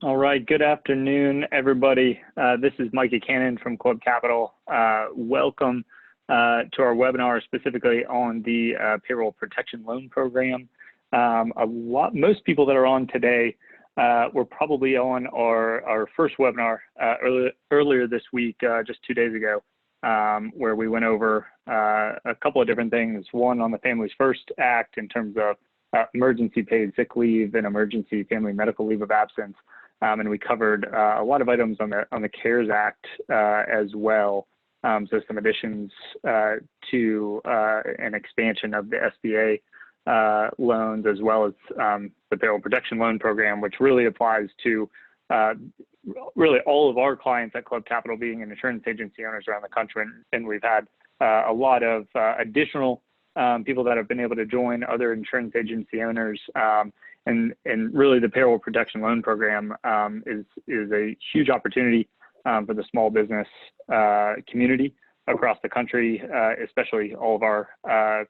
All right, good afternoon, everybody. This is Micah Cannon from Club Capital. Welcome to our webinar specifically on the Payroll Protection Loan Program. Most people that are on today were probably on our first webinar earlier this week, just 2 days ago, where we went over a couple of different things. One on the Families First Act in terms of emergency paid sick leave and emergency family medical leave of absence. And we covered a lot of items on the CARES Act as well. So some additions to an expansion of the SBA loans, as well as the Payroll Protection Loan Program, which really applies to really all of our clients at Club Capital, being an insurance agency owners around the country. And we've had a lot of additional people that have been able to join, other insurance agency owners. And really the Payroll Protection Loan Program is a huge opportunity for the small business community across the country, especially all of our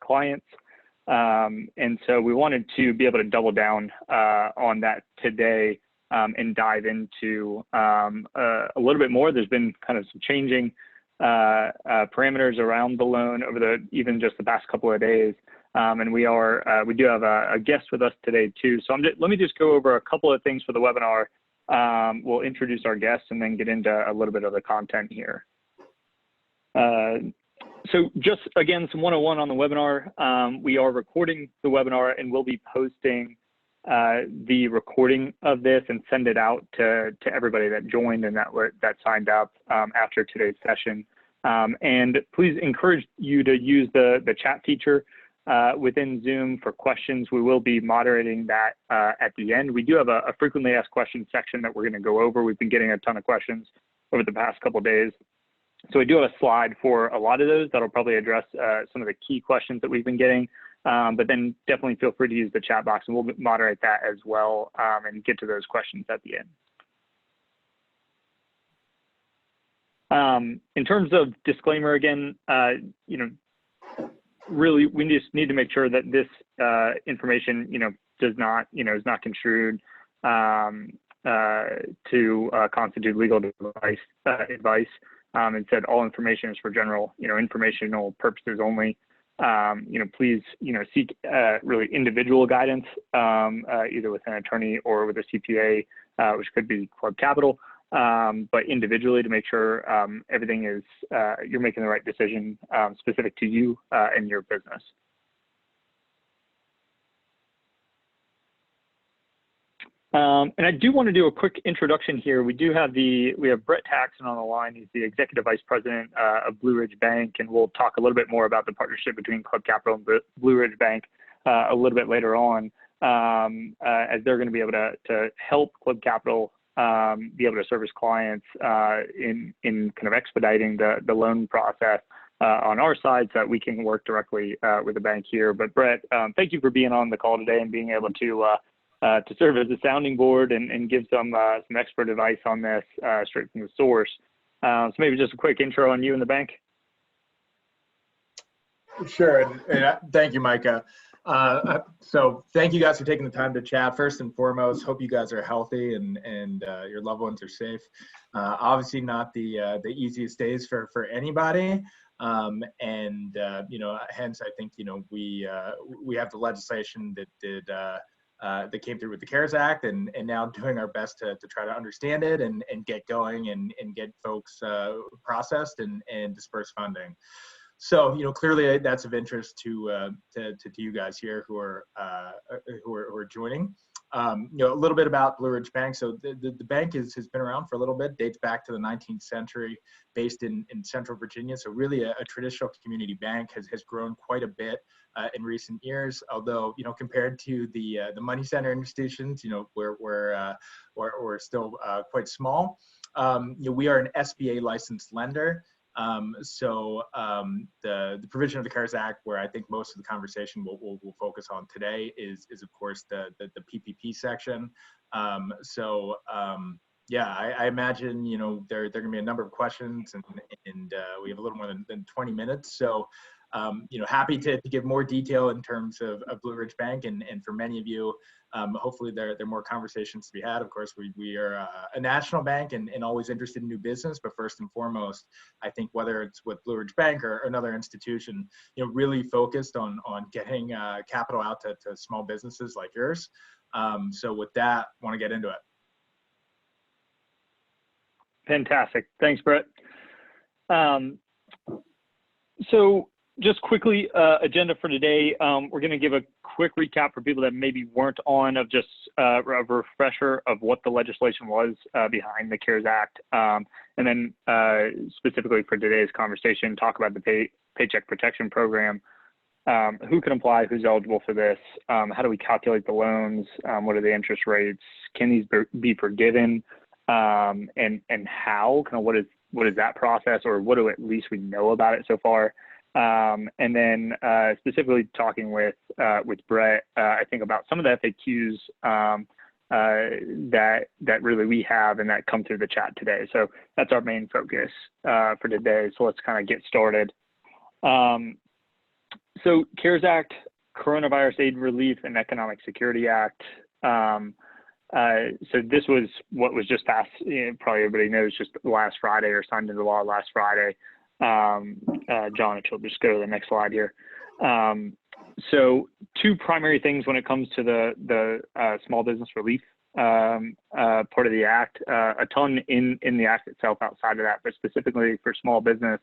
clients. And so we wanted to be able to double down on that today and dive into a little bit more. There's been kind of some changing parameters around the loan over even just the past couple of days. And we do have a guest with us today too. So let me just go over a couple of things for the webinar. We'll introduce our guests and then get into a little bit of the content here. So just again, some 101 on the webinar. We are recording the webinar and we'll be posting the recording of this and send it out to everybody that joined and that signed up after today's session. And please encourage you to use the chat feature within Zoom for questions. We will be moderating that at the end. We do have a frequently asked questions section that we're going to go over. We've been getting a ton of questions over the past couple of days. So we do have a slide for a lot of those that'll probably address some of the key questions that we've been getting. But then definitely feel free to use the chat box and we'll moderate that as well and get to those questions at the end. In terms of disclaimer, again, really, we just need to make sure that this information, is not construed to constitute legal advice. Instead, all information is for general, informational purposes only. Please, seek really individual guidance, either with an attorney or with a CPA, which could be Club Capital. But individually to make sure everything is, you're making the right decision specific to you and your business. And I do want to do a quick introduction here. We have Brett Taxon on the line. He's the Executive Vice President of Blue Ridge Bank, and we'll talk a little bit more about the partnership between Club Capital and Blue Ridge Bank a little bit later on, as they're going to be able to help Club Capital be able to service clients in kind of expediting the loan process on our side so that we can work directly with the bank here. But Brett, thank you for being on the call today and being able to serve as a sounding board and give some expert advice on this straight from the source. So maybe just a quick intro on you and the bank. Sure, and thank you, Micah. So thank you guys for taking the time to chat. First and foremost, hope you guys are healthy and your loved ones are safe. Obviously not the easiest days for anybody. Hence I think, we have the legislation that came through with the CARES Act and now doing our best to try to understand it and get going and get folks processed and disperse funding. So, clearly that's of interest to you guys here who are joining. A little bit about Blue Ridge Bank. So the bank has been around for a little bit, dates back to the 19th century, based in Central Virginia. So really a traditional community bank has grown quite a bit in recent years. Although, compared to the money center institutions, we're still quite small. We are an SBA licensed lender. The provision of the CARES Act, where I think most of the conversation will focus on today, is of course the PPP section. I imagine there are going to be a number of questions, and we have a little more than 20 minutes. So happy to give more detail in terms of Blue Ridge Bank, and for many of you, hopefully there are more conversations to be had. Of course, we are a national bank and always interested in new business, but first and foremost, I think whether it's with Blue Ridge Bank or another institution, really focused on getting capital out to small businesses like yours. So with that, I want to get into it. Fantastic. Thanks, Brett. So just quickly, agenda for today, we're going to give a quick recap for people that maybe weren't on, of just a refresher of what the legislation was behind the CARES Act. And then specifically for today's conversation, talk about the Paycheck Protection Program. Who can apply, who's eligible for this, how do we calculate the loans, what are the interest rates, can these be forgiven, and how, kind of what is that process, or what do at least we know about it so far. And then specifically talking with Brett, I think about some of the FAQs that really we have and that come through the chat today. So that's our main focus for today. So let's kind of get started. So CARES Act, Coronavirus Aid Relief and Economic Security Act. So this was what was just passed, probably everybody knows, just last Friday, or signed into law last Friday. John, if you'll just go to the next slide here. So two primary things when it comes to the small business relief part of the act. A ton in the act itself outside of that, but specifically for small business,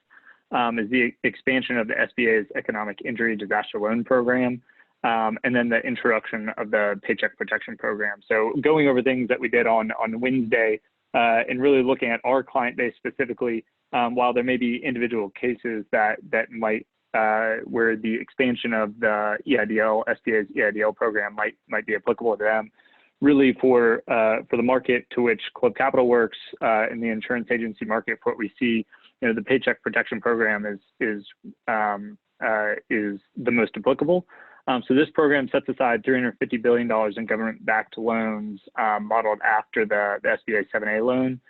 is the expansion of the SBA's Economic Injury Disaster Loan Program, and then the introduction of the Paycheck Protection Program. So going over things that we did on Wednesday, and really looking at our client base specifically, while there may be individual cases that might where the expansion of the EIDL, SBA's EIDL program might be applicable to them. Really for the market to which Club Capital works, in the insurance agency market, for what we see, the Paycheck Protection Program is the most applicable. So this program sets aside $350 billion in government-backed loans, modeled after the SBA 7A loan,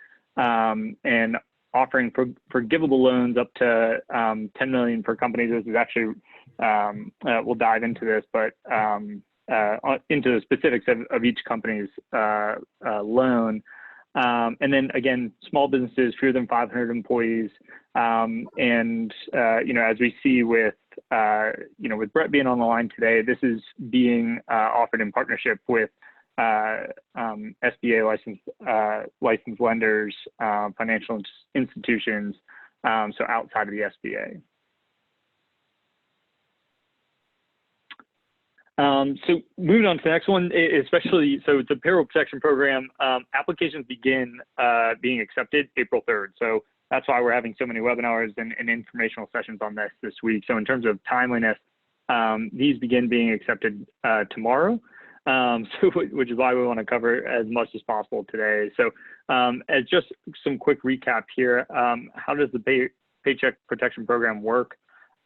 and offering forgivable loans up to $10 million for companies. This is actually, we'll dive into this, but into the specifics of each company's loan. And then again, small businesses, fewer than 500 employees. And as we see with Brett being on the line today, this is being offered in partnership with SBA licensed lenders, financial institutions, so outside of the SBA. So moving on to the next one, especially, so the Payroll Protection Program, applications begin being accepted April 3rd. So that's why we're having so many webinars and informational sessions on this week. So in terms of timeliness, these begin being accepted tomorrow, which is why we want to cover as much as possible today. So as just some quick recap here, how does the Paycheck Protection Program work?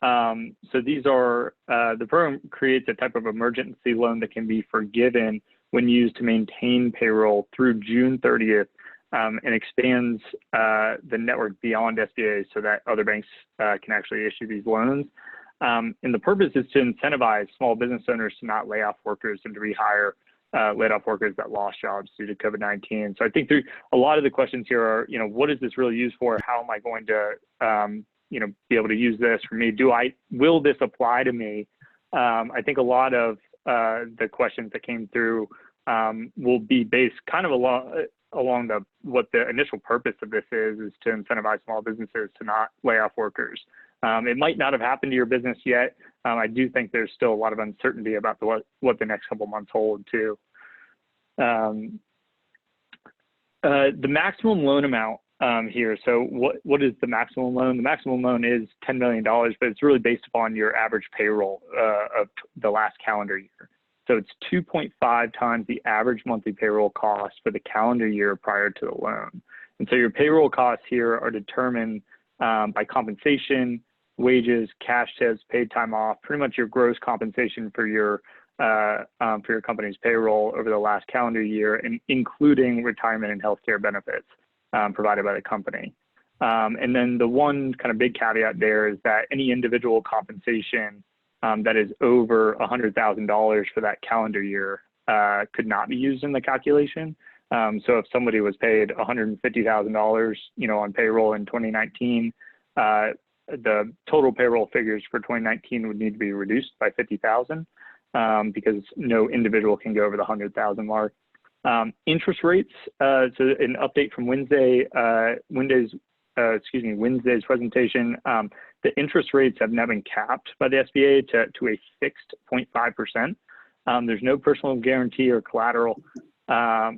So these are, the program creates a type of emergency loan that can be forgiven when used to maintain payroll through June 30th, and expands the network beyond SBA so that other banks can actually issue these loans. And the purpose is to incentivize small business owners to not lay off workers and to rehire laid off workers that lost jobs due to COVID-19. So I think a lot of the questions here are, what is this really used for? How am I going to be able to use this for me? Will this apply to me? I think a lot of the questions that came through will be based kind of along what the initial purpose of this is to incentivize small businesses to not lay off workers. It might not have happened to your business yet. I do think there's still a lot of uncertainty about what the next couple months hold too. The maximum loan amount here. So what is the maximum loan? The maximum loan is $10 million, but it's really based upon your average payroll of the last calendar year. So it's 2.5 times the average monthly payroll cost for the calendar year prior to the loan. And so your payroll costs here are determined by compensation, wages, cash tips, paid time off, pretty much your gross compensation for your company's payroll over the last calendar year, and including retirement and healthcare benefits provided by the company. And then the one kind of big caveat there is that any individual compensation that is over $100,000 for that calendar year could not be used in the calculation. So if somebody was paid $150,000, on payroll in 2019, the total payroll figures for 2019 would need to be reduced by 50,000 because no individual can go over the 100,000 mark. Interest rates. So an update from Wednesday's presentation. The interest rates have now been capped by the SBA to a fixed 0.5%. There's no personal guarantee or collateral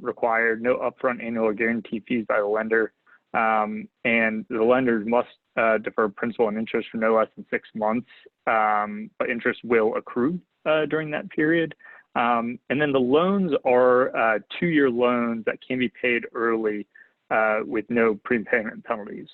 required, no upfront annual guarantee fees by the lender, and the lenders must defer principal and interest for no less than 6 months, but interest will accrue during that period. And then the loans are 2-year loans that can be paid early with no prepayment penalties.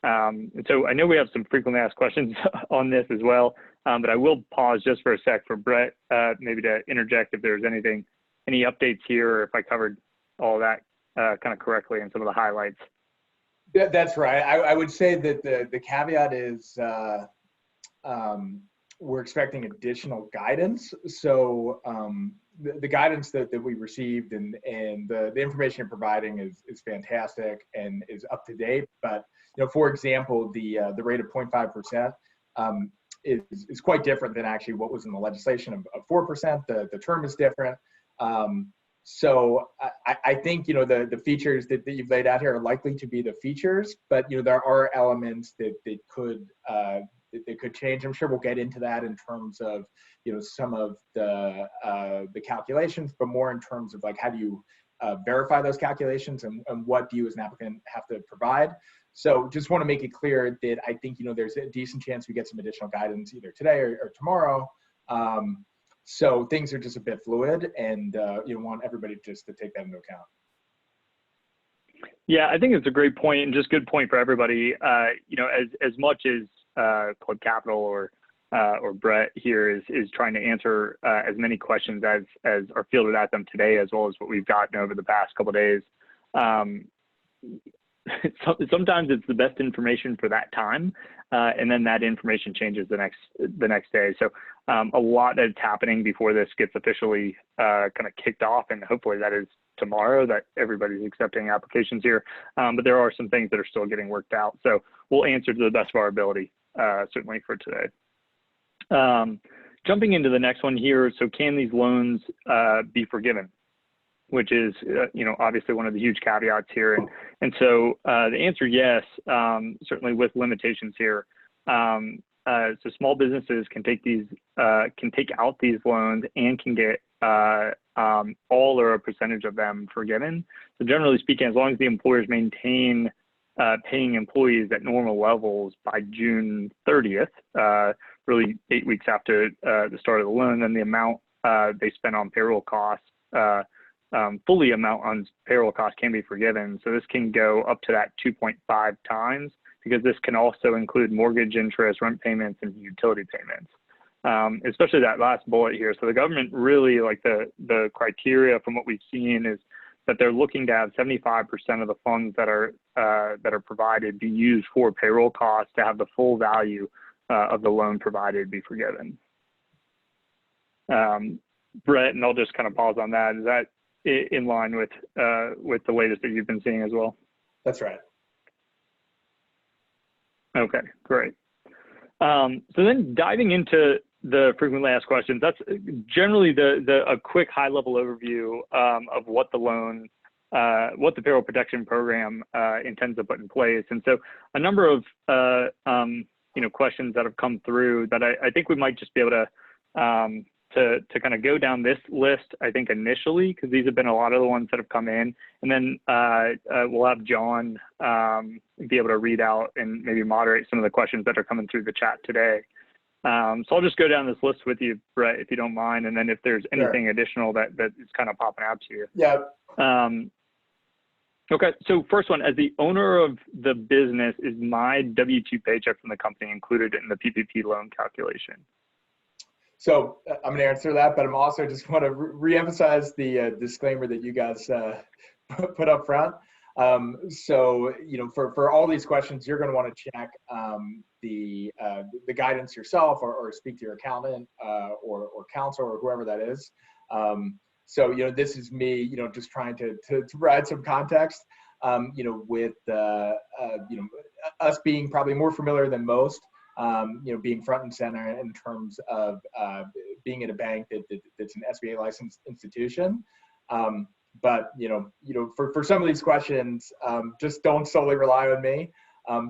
And so I know we have some frequently asked questions on this as well, but I will pause just for a sec for Brett, maybe to interject if there's any updates here, or if I covered all that kind of correctly in some of the highlights. Yeah, that's right. I would say that the caveat is we're expecting additional guidance. So the guidance that we received and the information you're providing is fantastic and is up to date. But for example, the rate of 0.5% is quite different than actually what was in the legislation of 4%. The term is different. So I think the features that you've laid out here are likely to be the features, but there are elements that could change. I'm sure we'll get into that in terms of some of the calculations, but more in terms of like how do you verify those calculations and what do you as an applicant have to provide. So just want to make it clear that I think there's a decent chance we get some additional guidance either today or tomorrow. So things are just a bit fluid, and want everybody just to take that into account. Yeah, I think it's a great point and just good point for everybody. As much as Club Capital or Brett here is trying to answer as many questions as are fielded at them today, as well as what we've gotten over the past couple of days. Sometimes it's the best information for that time, and then that information changes the next day. So a lot that's happening before this gets officially kind of kicked off, and hopefully that is tomorrow that everybody's accepting applications here. But there are some things that are still getting worked out. So we'll answer to the best of our ability, certainly for today. Jumping into the next one here. So can these loans be forgiven? Which is, obviously one of the huge caveats here. And so the answer, yes, certainly with limitations here. So small businesses can take out these loans and can get all or a percentage of them forgiven. So generally speaking, as long as the employers maintain paying employees at normal levels by June 30th, really 8 weeks after the start of the loan, then the amount they spend on payroll costs fully amount on payroll costs can be forgiven. So this can go up to that 2.5 times, because this can also include mortgage interest, rent payments, and utility payments, especially that last bullet here. So the government really, like the criteria from what we've seen is that they're looking to have 75% of the funds that are provided be used for payroll costs to have the full value of the loan provided be forgiven. Brett, and I'll just kind of pause on that. Is that in line with the latest that you've been seeing as well? That's right. Okay, great. So then diving into the frequently asked questions, that's generally a quick high level overview of what the Payroll Protection Program intends to put in place. And so a number of questions that have come through that I think we might just be able to kind of go down this list, I think, initially, because these have been a lot of the ones that have come in. And then we'll have John be able to read out and maybe moderate some of the questions that are coming through the chat today. So I'll just go down this list with you, Brett, if you don't mind. And then if there's anything additional that is kind of popping out to you. Yeah. Okay, so first one, as the owner of the business, is my W-2 paycheck from the company included in the PPP loan calculation? So I'm going to answer that, but I'm also just want to reemphasize the disclaimer that you guys put up front. So, for all these questions, you're going to want to check the guidance yourself, or speak to your accountant or counsel, or whoever that is. So, this is me, just trying to provide some context, with us being probably more familiar than most, being front and center in terms of being at a bank that's an SBA licensed institution. But for some of these questions, just don't solely rely on me.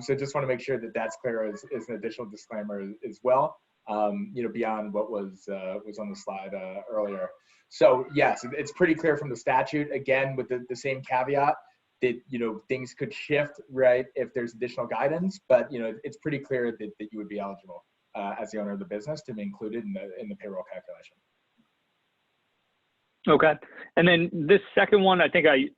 So just want to make sure that that's clear as an additional disclaimer as well. Beyond what was on the slide earlier. So yes, it's pretty clear from the statute. Again, with the same caveat that things could shift, right, if there's additional guidance. But it's pretty clear that you would be eligible as the owner of the business to be included in the payroll calculation. Okay, and then this second one, I think I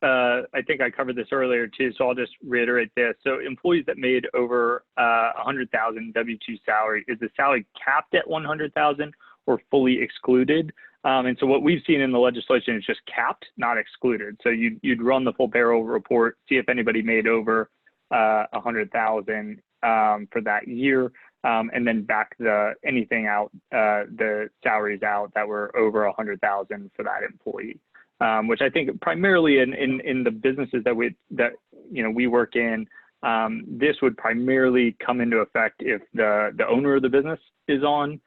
covered this earlier too, so I'll just reiterate this. So employees that made over 100,000 W-2 salary, is the salary capped at 100,000 or fully excluded? And so what we've seen in the legislation is just capped, not excluded. So you'd run the full payroll report, see if anybody made over 100,000 for that year. And then back anything out, the salaries out that were over 100,000 for that employee, which I think primarily in the businesses that we work in, this would primarily come into effect if the owner of the business is on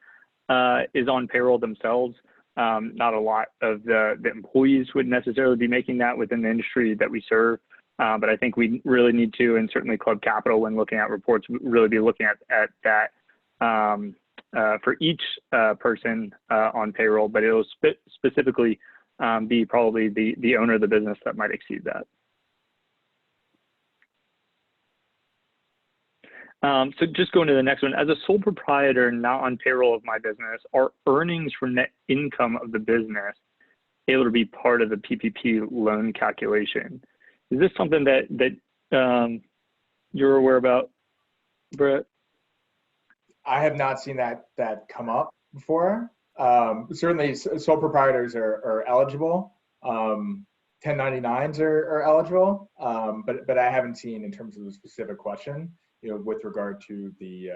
payroll themselves. Not a lot of the employees would necessarily be making that within the industry that we serve. But I think we really need to, and certainly Club Capital, when looking at reports, really be looking at that for each person on payroll, but it'll specifically be probably the owner of the business that might exceed that. So just going to the next one, as a sole proprietor not on payroll of my business, are earnings from net income of the business able to be part of the PPP loan calculation? Is this something that you're aware about, Brett? I have not seen that come up before. Certainly sole proprietors are eligible. 1099s are eligible, but I haven't seen, in terms of the specific question, with regard to the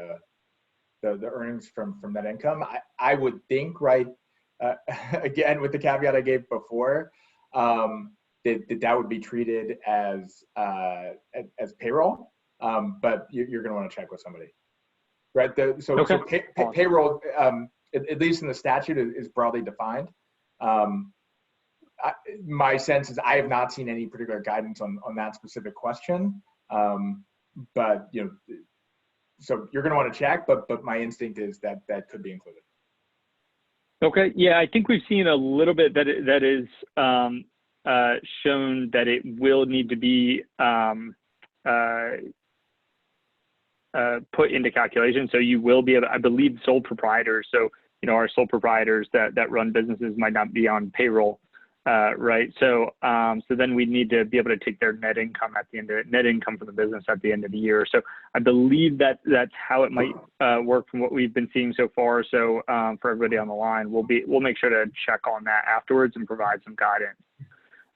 earnings from that income. I would think, right, again, with the caveat I gave before, that would be treated as payroll, but you're going to want to check with somebody, right? So payroll, at least in the statute, is broadly defined. My sense is I have not seen any particular guidance on that specific question, but so you're going to want to check, but my instinct is that could be included. Okay, yeah, I think we've seen a little bit that is shown that it will need to be put into calculation. So you will be able, I believe, sole proprietors. So our sole proprietors that run businesses might not be on payroll, right? So so then we need to be able to take their net income at the end of net income from the business at the end of the year. So I believe that's how it might work from what we've been seeing so far. So for everybody on the line, we'll make sure to check on that afterwards and provide some guidance.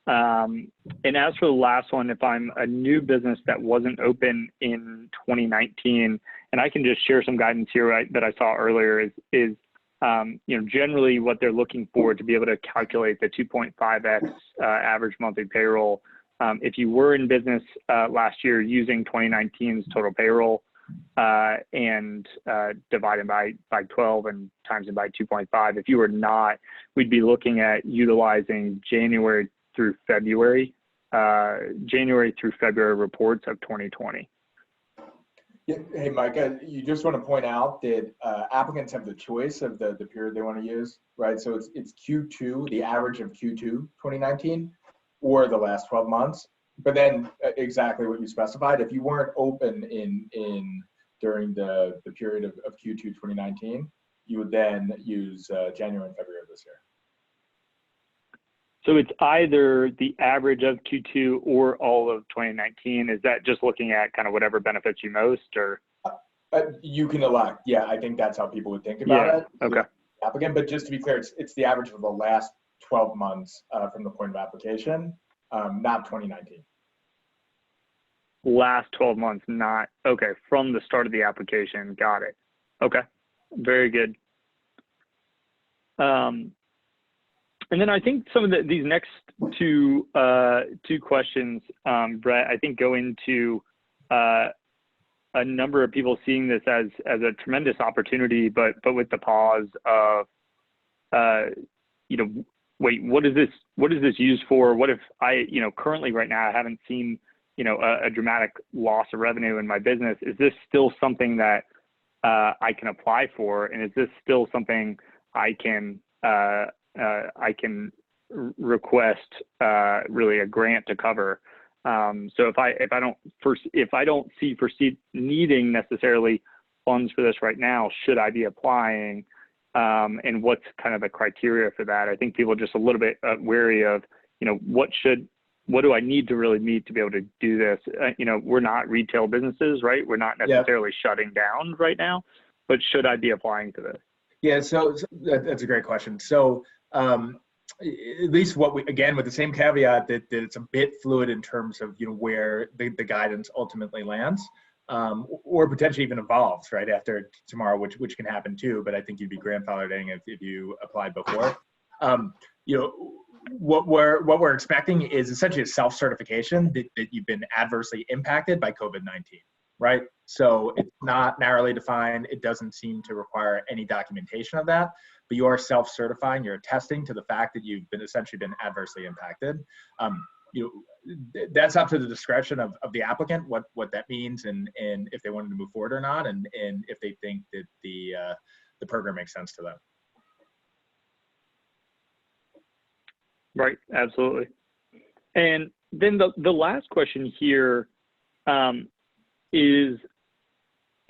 And as for the last one, if I'm a new business that wasn't open in 2019, and I can just share some guidance here, right, that I saw earlier is generally what they're looking for to be able to calculate the 2.5x average monthly payroll. If you were in business last year using 2019's total payroll and divided by 12 and times it by 2.5, if you were not, we'd be looking at utilizing January through February reports of 2020. Yeah. Hey, Micah, you just want to point out that applicants have the choice of the period they want to use, right? So it's Q2, the average of Q2 2019, or the last 12 months. But then exactly what you specified, if you weren't open during the period of Q2 2019, you would then use January and February of this year. So it's either the average of Q2 or all of 2019. Is that just looking at kind of whatever benefits you most, or? You can elect. Yeah, I think that's how people would think about it. Okay. Applicant, but just to be clear, it's the average of the last 12 months from the point of application, not 2019. last 12 months, not, okay, from the start of the application. Got it. Okay, very good. And then I think some of these next two questions, Brett, I think go into a number of people seeing this as a tremendous opportunity, but with the pause of, wait, what is this used for? What if I, currently right now I haven't seen, a dramatic loss of revenue in my business? Is this still something that I can apply for? And is this still something I can request really a grant to cover? So if I don't foresee needing necessarily funds for this right now, should I be applying? And what's kind of the criteria for that? I think people are just a little bit wary of, what do I need to really meet to be able to do this? We're not retail businesses, right? We're not necessarily shutting down right now, but should I be applying to this? Yeah, so that's a great question. So at least again, with the same caveat that it's a bit fluid in terms of, where the guidance ultimately lands, or potentially even evolves right after tomorrow, which can happen too, but I think you'd be grandfathered if you applied before. What we're expecting is essentially a self-certification that you've been adversely impacted by COVID-19, right? So it's not narrowly defined. It doesn't seem to require any documentation of that, but you are self-certifying. You're attesting to the fact that you've essentially been adversely impacted. That's up to the discretion of the applicant, what that means, and if they wanted to move forward or not, and if they think that the program makes sense to them. Right, absolutely. And then the last question here is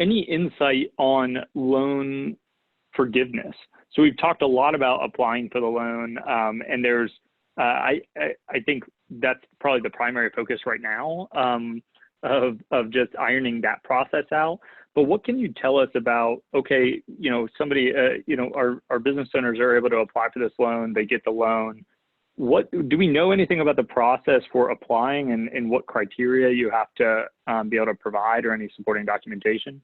any insight on loan forgiveness? So we've talked a lot about applying for the loan, and there's I think that's probably the primary focus right now of just ironing that process out. But what can you tell us about, okay, somebody, our business owners are able to apply for this loan, they get the loan. What do we know anything about the process for applying and what criteria you have to be able to provide, or any supporting documentation?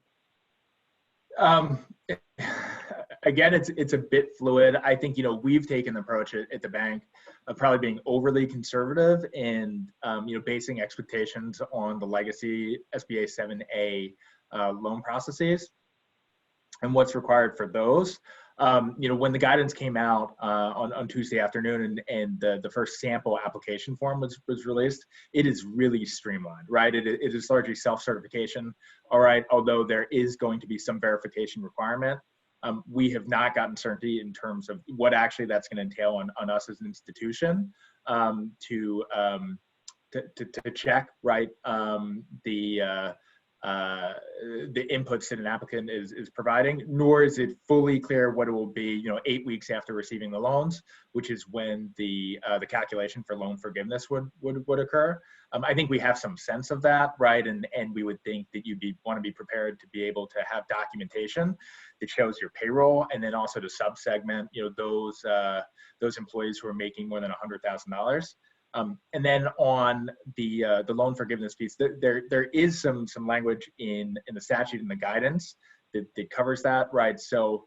Again, it's a bit fluid. I think, we've taken the approach at the bank of probably being overly conservative and, basing expectations on the legacy SBA 7A loan processes and what's required for those. When the guidance came out on Tuesday afternoon and the first sample application form was released, it is really streamlined, right? It is largely self-certification, all right, although there is going to be some verification requirement. We have not gotten certainty in terms of what actually that's going to entail on us as an institution to check, right, the inputs that an applicant is providing, nor is it fully clear what it will be, 8 weeks after receiving the loans, which is when the calculation for loan forgiveness would occur. I think we have some sense of that, right? And we would think that you'd want to be prepared to be able to have documentation that shows your payroll, and then also to sub-segment, those employees who are making more than $100,000. And then on the loan forgiveness piece, there is some language in the statute and the guidance that covers that, right? So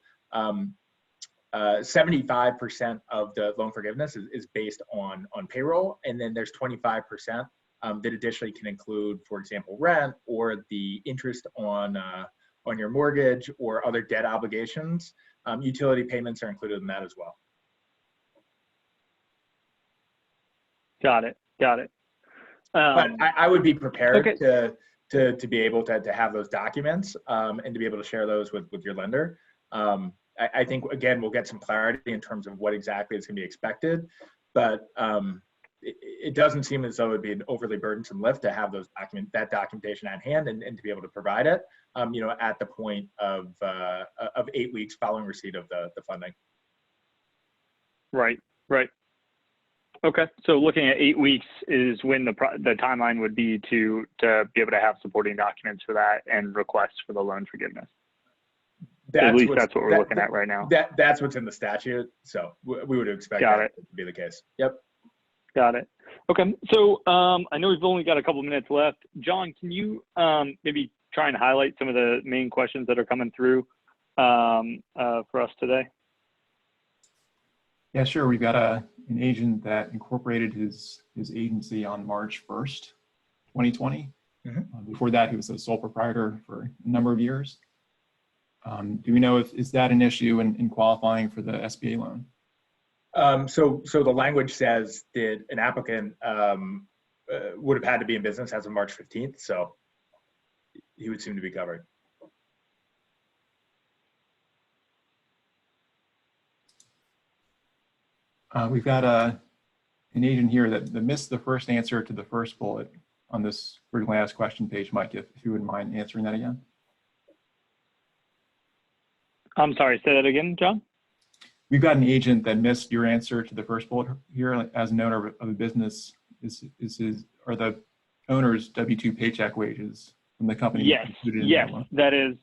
75% of the loan forgiveness is based on payroll, and then there's 25% that additionally can include, for example, rent or the interest on your mortgage or other debt obligations. Utility payments are included in that as well. Got it. But I would be prepared to be able to have those documents and to be able to share those with your lender. I think, again, we'll get some clarity in terms of what exactly is going to be expected, but it doesn't seem as though it would be an overly burdensome lift to have that documentation at hand and to be able to provide it, at the point of 8 weeks following receipt of the funding. Right. Okay, so looking at 8 weeks is when the timeline would be to be able to have supporting documents for that and requests for the loan forgiveness. At least that's what we're looking at right now. That's what's in the statute, so we would expect that to be the case. Yep. Got it. Okay. So I know we've only got a couple minutes left. John, can you maybe try and highlight some of the main questions that are coming through for us today? Yeah, sure. We've got an agent that incorporated his agency on March 1st, 2020. Before that, he was a sole proprietor for a number of years. Do we know is that an issue in qualifying for the SBA loan? So the language says that an applicant would have had to be in business as of March 15th, so he would seem to be covered. We've got an agent here that missed the first answer to the first bullet on this frequently asked question page. Mike, if you wouldn't mind answering that again. I'm sorry, say that again, John? We've got an agent that missed your answer to the first bullet here. As an owner of a business, are the owner's W-2 paycheck wages from the company? Yes, yes, that is,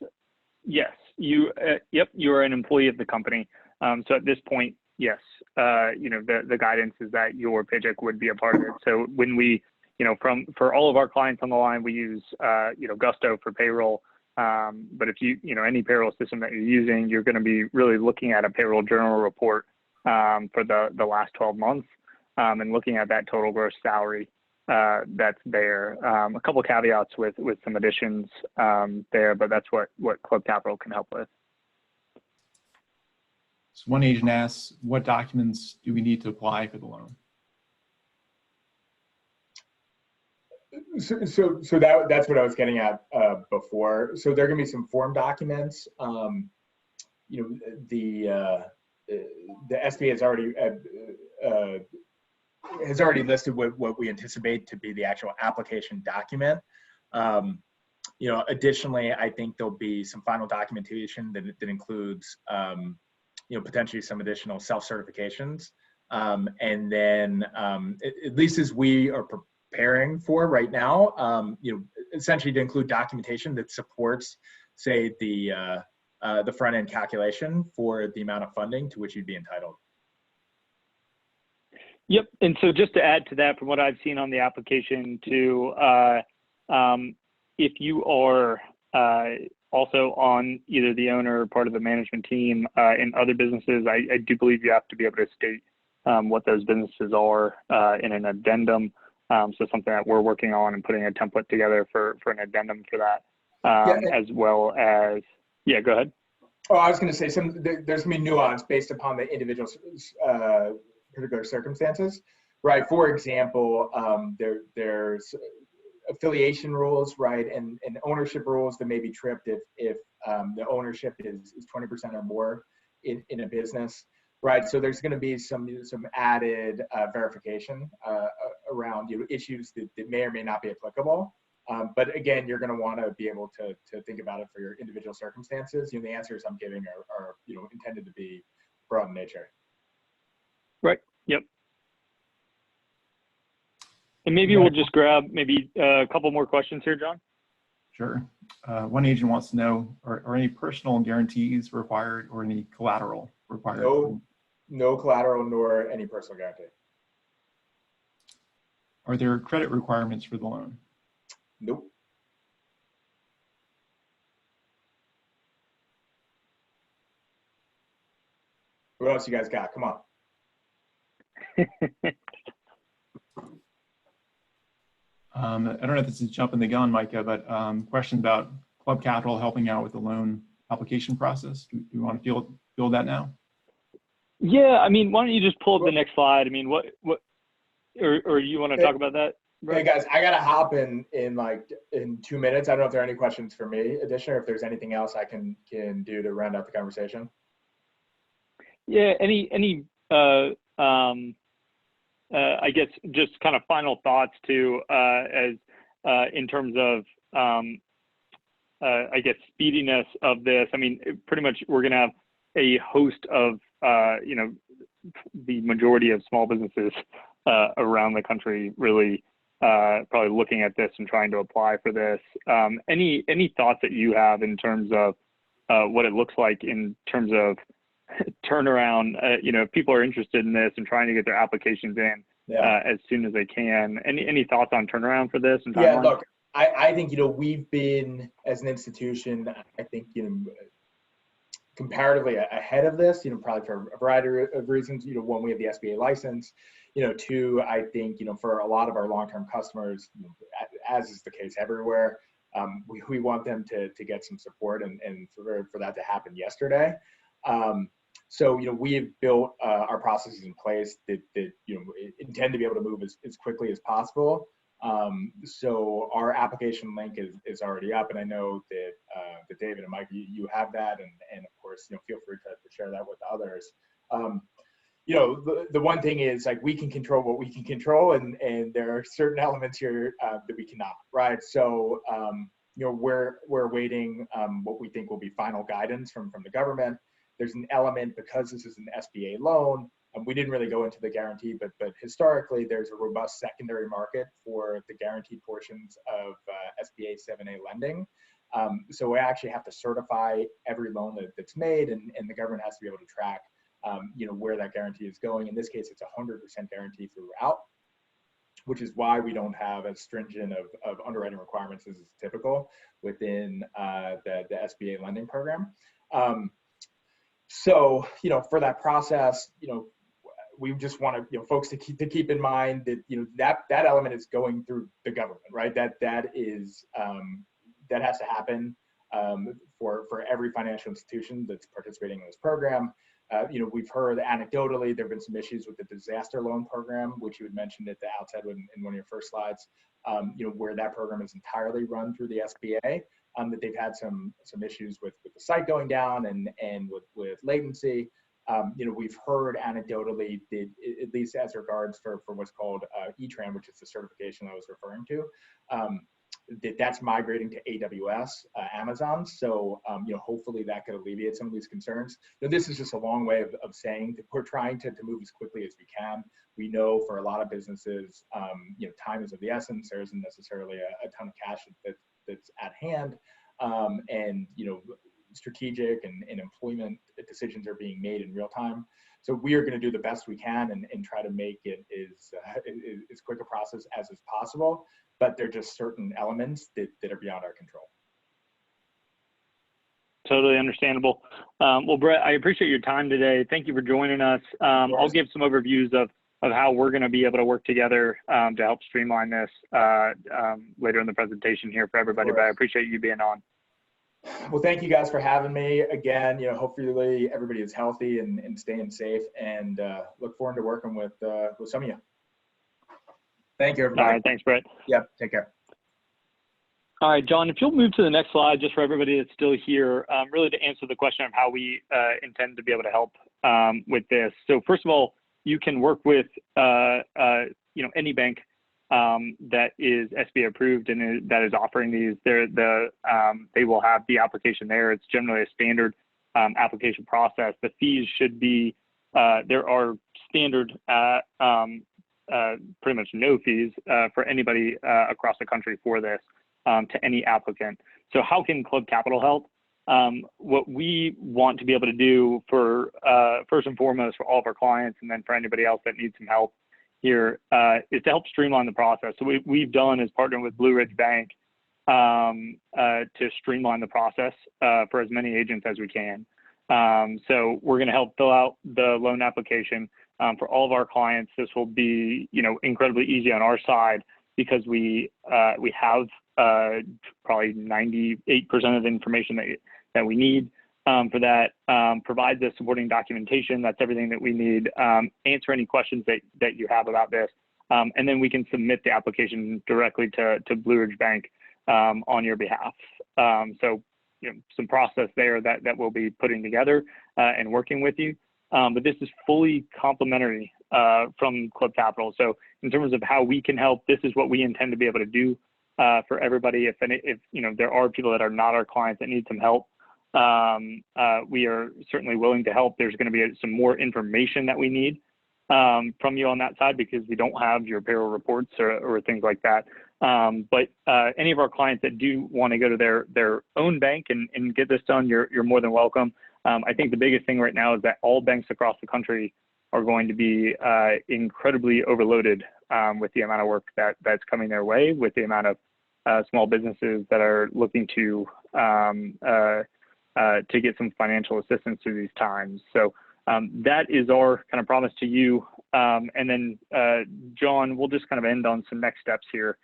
yes. You, yep, you are an employee of the company. So at this point, yes, you know, the guidance is that your paycheck would be a part of it. So when we, you know, for all of our clients on the line, we use, you know, Gusto for payroll. But if you know, any payroll system that you're using, you're going to be really looking at a payroll journal report for the last 12 months and looking at that total gross salary that's there. A couple of caveats with some additions there, but that's what Club Capital can help with. So one agent asks, what documents do we need to apply for the loan? So that's what I was getting at before. So there are going to be some form documents. You know, the SBA has already listed what we anticipate to be the actual application document. You know, additionally, I think there'll be some final documentation that includes, you know, potentially some additional self-certifications. And then, at least as we are preparing for right now, you know, essentially to include documentation that supports, say, the front end calculation for the amount of funding to which you'd be entitled. Yep. And so just to add to that, from what I've seen on the application too, if you are also on either the owner or part of the management team in other businesses, I do believe you have to be able to state what those businesses are in an addendum. So something that we're working on and putting a template together for an addendum for that, as well as, yeah, go ahead. Oh, I was going to say there's going to be nuance based upon the individual's particular circumstances, right? For example, there's affiliation rules, right, and ownership rules that may be tripped if the ownership is 20% or more in a business. Right, so there's going to be some added verification around, you know, issues that may or may not be applicable. But again, you're going to want to be able to think about it for your individual circumstances. You know, the answers I'm giving are you know, intended to be broad in nature. Right. Yep. And maybe we'll just grab maybe a couple more questions here, John. Sure. One agent wants to know, are any personal guarantees required or any collateral required? No collateral nor any personal guarantee. Are there credit requirements for the loan? Nope. What else you guys got? Come on. I don't know if this is jumping the gun, Micah, but question about Club Capital helping out with the loan application process. Do you want to field that now? Yeah, I mean, why don't you just pull up the next slide? I mean, what, or you want to talk about that? Hey guys, I gotta hop in 2 minutes. I don't know if there are any questions for me, additionally, or if there's anything else I can do to round out the conversation. Yeah, I guess just kind of final thoughts too, as in terms of I guess speediness of this. I mean, pretty much we're gonna have a host of you know, the majority of small businesses around the country really probably looking at this and trying to apply for this. Any thoughts that you have in terms of what it looks like in terms of turnaround? You know, if people are interested in this and trying to get their applications in, as soon as they can. Any thoughts on turnaround for this and timeline? Yeah, look, I think, we've been, as an institution, I think, comparatively ahead of this, probably for a variety of reasons. One, we have the SBA license. Two, I think, for a lot of our long-term customers, as is the case everywhere, we want them to get some support and for that to happen yesterday. So, we have built our processes in place that intend to be able to move as quickly as possible. So our application link is already up, and I know that David and Mike, you have that, and of course, feel free to share that with others. The one thing is, like, we can control what we can control, and there are certain elements here that we cannot, right? So, we're awaiting what we think will be final guidance from the government. There's an element, because this is an SBA loan, we didn't really go into the guarantee, but historically, there's a robust secondary market for the guaranteed portions of SBA 7A lending. So we actually have to certify every loan that's made, and the government has to be able to track, where that guarantee is going. In this case, it's 100% guarantee throughout, which is why we don't have as stringent of underwriting requirements as is typical within the SBA lending program. So, for that process, we just want folks to keep in mind that that element is going through the government, right? That is that has to happen for every financial institution that's participating in this program. We've heard anecdotally there have been some issues with the disaster loan program, which you had mentioned at the outset in one of your first slides. Where that program is entirely run through the SBA. That they've had some issues with the site going down and with latency. We've heard anecdotally that, at least as regards for what's called ETRAN, which is the certification I was referring to, that's migrating to AWS, Amazon. So, hopefully that could alleviate some of these concerns. This is just a long way of saying that we're trying to move as quickly as we can. We know for a lot of businesses, time is of the essence. There isn't necessarily a ton of cash that's at hand. And, strategic and employment decisions are being made in real time. So we are going to do the best we can and try to make it as quick a process as is possible. But there are just certain elements that are beyond our control. Totally understandable. Well, Brett, I appreciate your time today. Thank you for joining us. I'll give some overviews of how we're going to be able to work together to help streamline this later in the presentation here for everybody, but I appreciate you being on. Well, thank you guys for having me again. Hopefully everybody is healthy and staying safe, and look forward to working with some of you. Thank you, everybody. All right, thanks, Brett. Yep, take care. All right, John, if you'll move to the next slide, just for everybody that's still here, really to answer the question of how we intend to be able to help with this. So first of all, you can work with any bank that is SBA approved and that is offering these. They will have the application there. It's generally a standard application process. The fees should be there are standard pretty much no fees for anybody across the country for this to any applicant. So how can Club Capital help? What we want to be able to do for first and foremost for all of our clients, and then for anybody else that needs some help here, is to help streamline the process. So what we've done is partner with Blue Ridge Bank to streamline the process for as many agents as we can. So we're going to help fill out the loan application for all of our clients. This will be, incredibly easy on our side because we have probably 98% of the information that we need for that. Provide the supporting documentation. That's everything that we need. Answer any questions that you have about this, and then we can submit the application directly to Blue Ridge Bank on your behalf. So some process there that we'll be putting together and working with you. But this is fully complimentary from Club Capital. So in terms of how we can help, this is what we intend to be able to do for everybody. If there are people that are not our clients that need some help, we are certainly willing to help. There's going to be some more information that we need from you on that side because we don't have your payroll reports or things like that. But any of our clients that do want to go to their own bank and get this done, you're more than welcome. I think the biggest thing right now is that all banks across the country are going to be incredibly overloaded with the amount of work that's coming their way, with the amount of small businesses that are looking to get some financial assistance through these times. So that is our kind of promise to you. And then John, we'll just kind of end on some next steps here.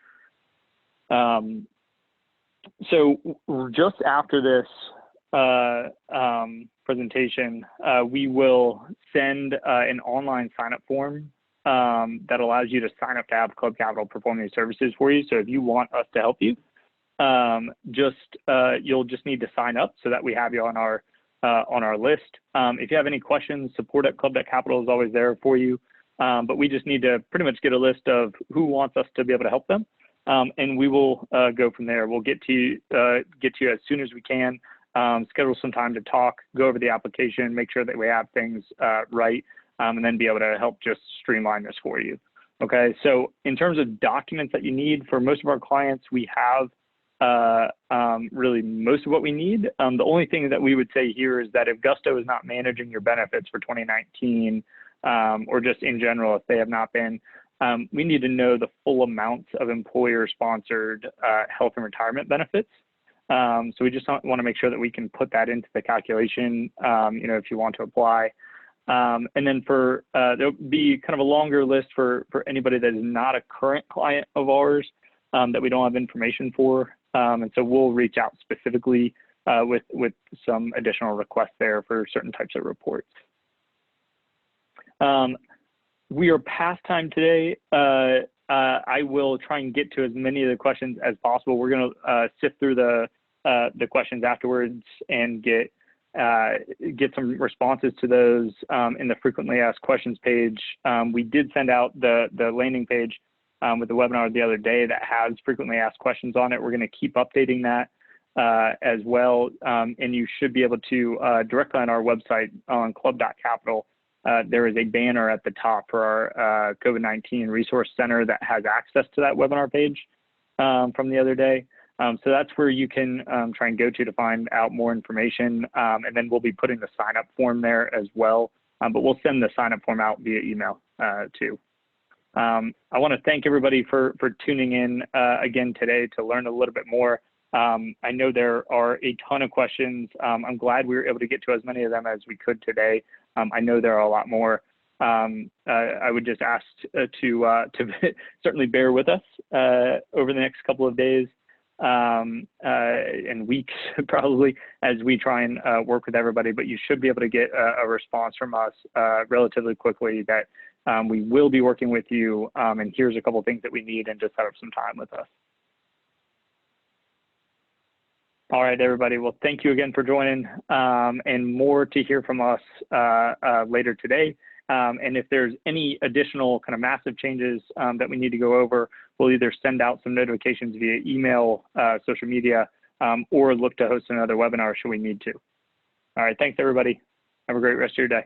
So just after this presentation, we will send an online sign-up form that allows you to sign up to have Club Capital perform these services for you. So if you want us to help you, you'll just need to sign up so that we have you on our list. If you have any questions, support@club.capital is always there for you. But we just need to pretty much get a list of who wants us to be able to help them. And we will go from there. We'll get to you as soon as we can, schedule some time to talk, go over the application, make sure that we have things right, and then be able to help just streamline this for you. Okay, so in terms of documents that you need, for most of our clients, we have really most of what we need. The only thing that we would say here is that if Gusto is not managing your benefits for 2019, or just in general, if they have not been, we need to know the full amounts of employer-sponsored health and retirement benefits. So we just want to make sure that we can put that into the calculation, if you want to apply. And then there'll be kind of a longer list for anybody that is not a current client of ours that we don't have information for. And so we'll reach out specifically with some additional requests there for certain types of reports. We are past time today. I will try and get to as many of the questions as possible. We're going to sift through the questions afterwards and get some responses to those in the frequently asked questions page. We did send out the landing page with the webinar the other day that has frequently asked questions on it. We're going to keep updating that as well. And you should be able to directly on our website on club.capital. There is a banner at the top for our COVID-19 Resource Center that has access to that webinar page from the other day. So that's where you can try and go to find out more information. And then we'll be putting the sign-up form there as well. But we'll send the sign-up form out via email too. I want to thank everybody for tuning in again today to learn a little bit more. I know there are a ton of questions. I'm glad we were able to get to as many of them as we could today. I know there are a lot more. I would just ask to certainly bear with us over the next couple of days and weeks probably as we try and work with everybody, but you should be able to get a response from us relatively quickly that we will be working with you, and here's a couple of things that we need, and just set up some time with us. All right, everybody. Well, thank you again for joining, and more to hear from us later today. And if there's any additional kind of massive changes that we need to go over, we'll either send out some notifications via email, social media, or look to host another webinar should we need to. All right, thanks, everybody. Have a great rest of your day.